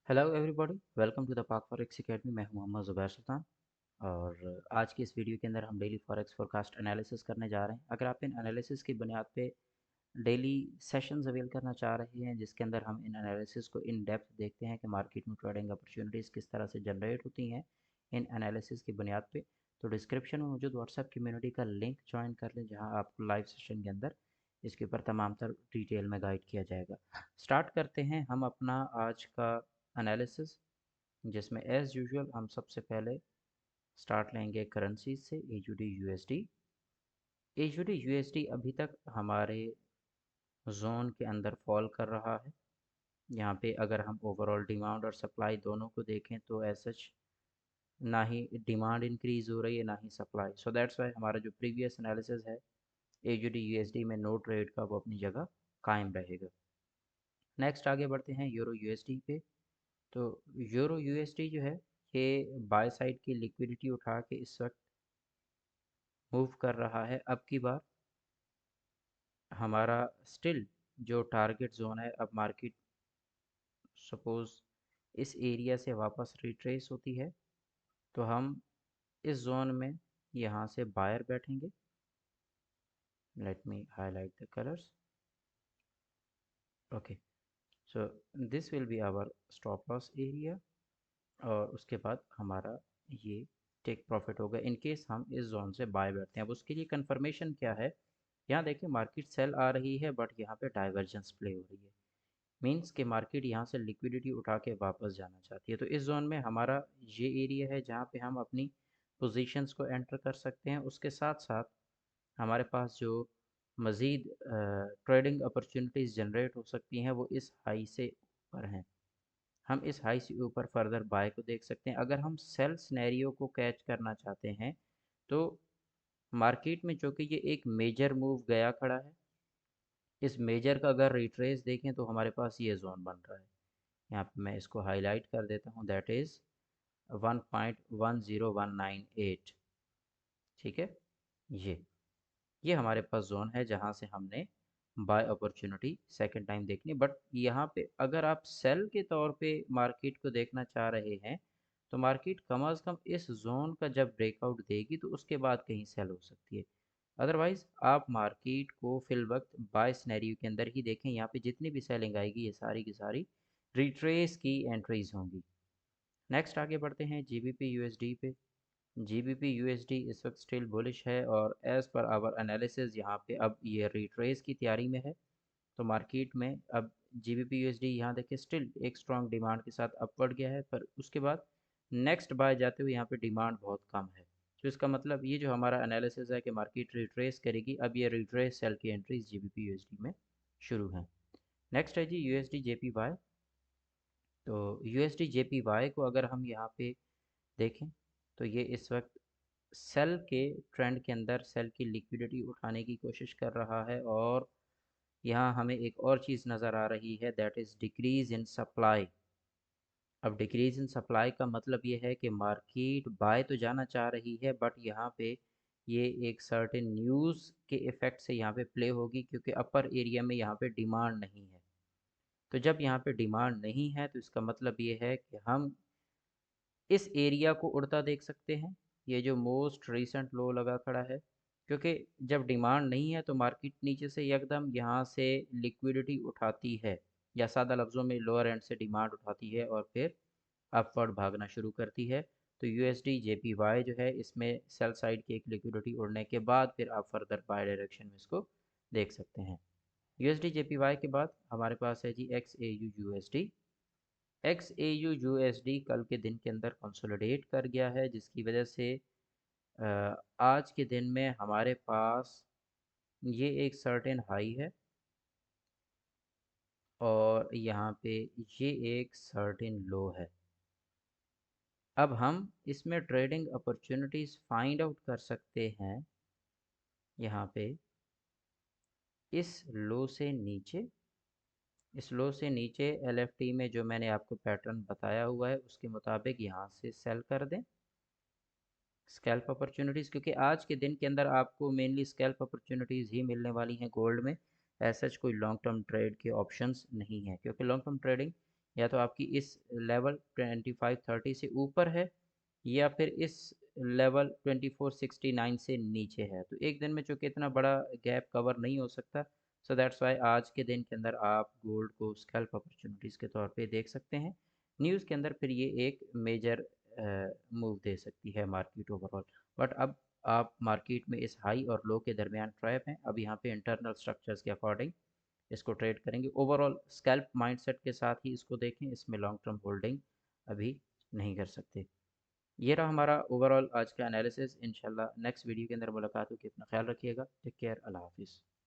Hello everybody, welcome to the Pak forex academy. मैं हूं मोहम्मद ज़ुबैर सुल्तान और आज की इस वीडियो के अंदर हम डेली फॉरेक्स फोरकास्ट एनालिसिस करने जा रहे हैं। अगर आप इन एनालिसिस की बुनियाद पे डेली सेशंस अवेल करना चाह रहे हैं जिसके अंदर हम इन एनालिसिस को इन डेप्थ देखते हैं कि मार्केट में ट्रेडिंग अपॉर्चुनिटीज़ किस तरह से जनरेट होती हैं इन एनालिसिस की बुनियाद पे, तो डिस्क्रिप्शन में मौजूद व्हाट्सएप कम्युनिटी का लिंक ज्वाइन कर लें जहां आपको लाइव सेशन के अंदर इसके ऊपर तमाम तर डिटेल में गाइड किया जाएगा। स्टार्ट करते हैं हम अपना आज का एनालिसिस, जिसमें एज़ यूजुअल हम सबसे पहले स्टार्ट लेंगे करेंसी से एयूडी यूएसडी। एयूडी यूएसडी अभी तक हमारे जोन के अंदर फॉल कर रहा है। यहाँ पे अगर हम ओवरऑल डिमांड और सप्लाई दोनों को देखें तो एज सच ना ही डिमांड इंक्रीज हो रही है ना ही सप्लाई, सो दैट्स वाई हमारा जो प्रीवियस एनालिसिस है एयूडी यूएसडी में नो ट्रेड का वो अपनी जगह कायम रहेगा। नेक्स्ट आगे बढ़ते हैं यूरो यूएसडी पे। तो यूरो यूएसडी जो है ये बाय साइड की लिक्विडिटी उठा के इस वक्त मूव कर रहा है। अब की बार हमारा स्टिल जो टारगेट जोन है, अब मार्केट सपोज इस एरिया से वापस रिट्रेस होती है तो हम इस जोन में यहाँ से बायर बैठेंगे। Let me highlight the colours. Okay, so this will be our stop loss area और उसके बाद हमारा ये टेक प्रॉफिट होगा इन केस हम इस जोन से बाय बैठते हैं। अब उसके लिए कंफर्मेशन क्या है, यहाँ देखिए मार्केट सेल आ रही है बट यहाँ पे डाइवर्जेंस प्ले हो रही है। मींस कि मार्केट यहाँ से लिक्विडिटी उठा के वापस जाना चाहती है। तो इस जोन में हमारा ये एरिया है जहाँ पे हम अपनी पोजीशंस को एंटर कर सकते हैं। उसके साथ साथ हमारे पास जो मज़ीद ट्रेडिंग अपॉर्चुनिटीज़ जनरेट हो सकती हैं वो इस हाई से ऊपर हैं। हम इस हाई से ऊपर फर्दर बाय को देख सकते हैं। अगर हम सेल सिनेरियो को कैच करना चाहते हैं तो मार्केट में जो कि ये एक मेजर मूव गया खड़ा है, इस मेजर का अगर रिट्रेस देखें तो हमारे पास ये जोन बन रहा है। यहाँ पे मैं इसको हाईलाइट कर देता हूँ, दैट इज़ 1.10198। ठीक है, ये हमारे पास जोन है जहाँ से हमने बाय अपॉर्चुनिटी सेकंड टाइम देखनी। बट यहाँ पे अगर आप सेल के तौर पे मार्केट को देखना चाह रहे हैं तो मार्केट कम अज़ कम इस जोन का जब ब्रेकआउट देगी तो उसके बाद कहीं सेल हो सकती है। अदरवाइज आप मार्केट को फिल वक्त बाय सिनेरियो के अंदर ही देखें। यहाँ पे जितनी भी सेलिंग आएगी ये सारी की सारी रिट्रेस की एंट्रीज होंगी। नेक्स्ट आगे बढ़ते हैं जीबीपी यूएसडी पे। जीबीपी यूएसडी इस वक्त स्टिल बुलिश है और एज़ पर आवर एनालिसिस यहाँ पे अब ये रिट्रेस की तैयारी में है। तो मार्केट में अब जीबीपी यूएसडी यहाँ देखिए स्टिल एक स्ट्रॉन्ग डिमांड के साथ अपवर्ड गया है, पर उसके बाद नेक्स्ट बाय जाते हुए यहाँ पे डिमांड बहुत कम है। तो इसका मतलब ये जो हमारा एनालिसिस है कि मार्केट रिट्रेस करेगी, अब ये रिट्रेस सेल की एंट्रीज जीबीपी यूएसडी में शुरू हैं। नेक्स्ट है जी यूएसडी जेपीवाई। तो यूएसडी जेपीवाई को अगर हम यहाँ पे देखें तो ये इस वक्त सेल के ट्रेंड के अंदर सेल की लिक्विडिटी उठाने की कोशिश कर रहा है और यहाँ हमें एक और चीज़ नज़र आ रही है, that is decrease in supply. अब डिक्रीज़ इन सप्लाई का मतलब ये है कि मार्केट बाय तो जाना चाह रही है बट यहाँ पे ये एक सर्टेन न्यूज़ के इफ़ेक्ट से यहाँ पे प्ले होगी क्योंकि अपर एरिया में यहाँ पे डिमांड नहीं है। तो जब यहाँ पे डिमांड नहीं है तो इसका मतलब ये है कि हम इस एरिया को उड़ता देख सकते हैं, ये जो मोस्ट रीसेंट लो लगा खड़ा है। क्योंकि जब डिमांड नहीं है तो मार्केट नीचे से एकदम यहाँ से लिक्विडिटी उठाती है, या सादा लफ्ज़ों में लोअर एंड से डिमांड उठाती है और फिर अपवर्ड भागना शुरू करती है। तो यूएसडी जेपीवाई जो है इसमें सेल साइड की एक लिक्विडिटी उड़ने के बाद फिर आप फर्दर बाय डायरेक्शन में इसको देख सकते हैं। यूएसडी जेपीवाई के बाद हमारे पास है जी X A U USD. X A U USD कल के दिन के अंदर कंसोलिडेट कर गया है जिसकी वजह से आज के दिन में हमारे पास ये एक सर्टेन हाई है और यहाँ पे ये एक सर्टेन लो है। अब हम इसमें ट्रेडिंग अपॉर्चुनिटीज़ फाइंड आउट कर सकते हैं यहाँ पे इस लो से नीचे। इस लो से नीचे एलएफटी में जो मैंने आपको पैटर्न बताया हुआ है उसके मुताबिक यहाँ से सेल कर दें स्कैल्प अपॉर्चुनिटीज़, क्योंकि आज के दिन के अंदर आपको मेनली स्कैल्प अपॉर्चुनिटीज़ ही मिलने वाली हैं गोल्ड में। ऐसा कोई लॉन्ग टर्म ट्रेड के ऑप्शंस नहीं है क्योंकि लॉन्ग टर्म ट्रेडिंग या तो आपकी इस लेवल 2530 से ऊपर है या फिर इस लेवल 2469 से नीचे है। तो एक दिन में चूंकि इतना बड़ा गैप कवर नहीं हो सकता, सो दैट्स वाई आज के दिन के अंदर आप गोल्ड को स्कैल्प अपॉर्चुनिटीज़ के तौर पे देख सकते हैं। न्यूज़ के अंदर फिर ये एक मेजर मूव दे सकती है मार्केट ओवरऑल। बट अब आप मार्केट में इस हाई और लो के दरमियान ट्रैप हैं। अब यहाँ पे इंटरनल स्ट्रक्चर्स के अकॉर्डिंग इसको ट्रेड करेंगे। ओवरऑल स्कैल्प माइंडसेट के साथ ही इसको देखें, इसमें लॉन्ग टर्म होल्डिंग अभी नहीं कर सकते। ये रहा हमारा ओवरऑल आज का एनालिसिस। इंशाल्लाह नेक्स्ट वीडियो के अंदर मुलाकात होगी। अपना ख्याल रखिएगा। Take care. अल्लाह हाफिज़।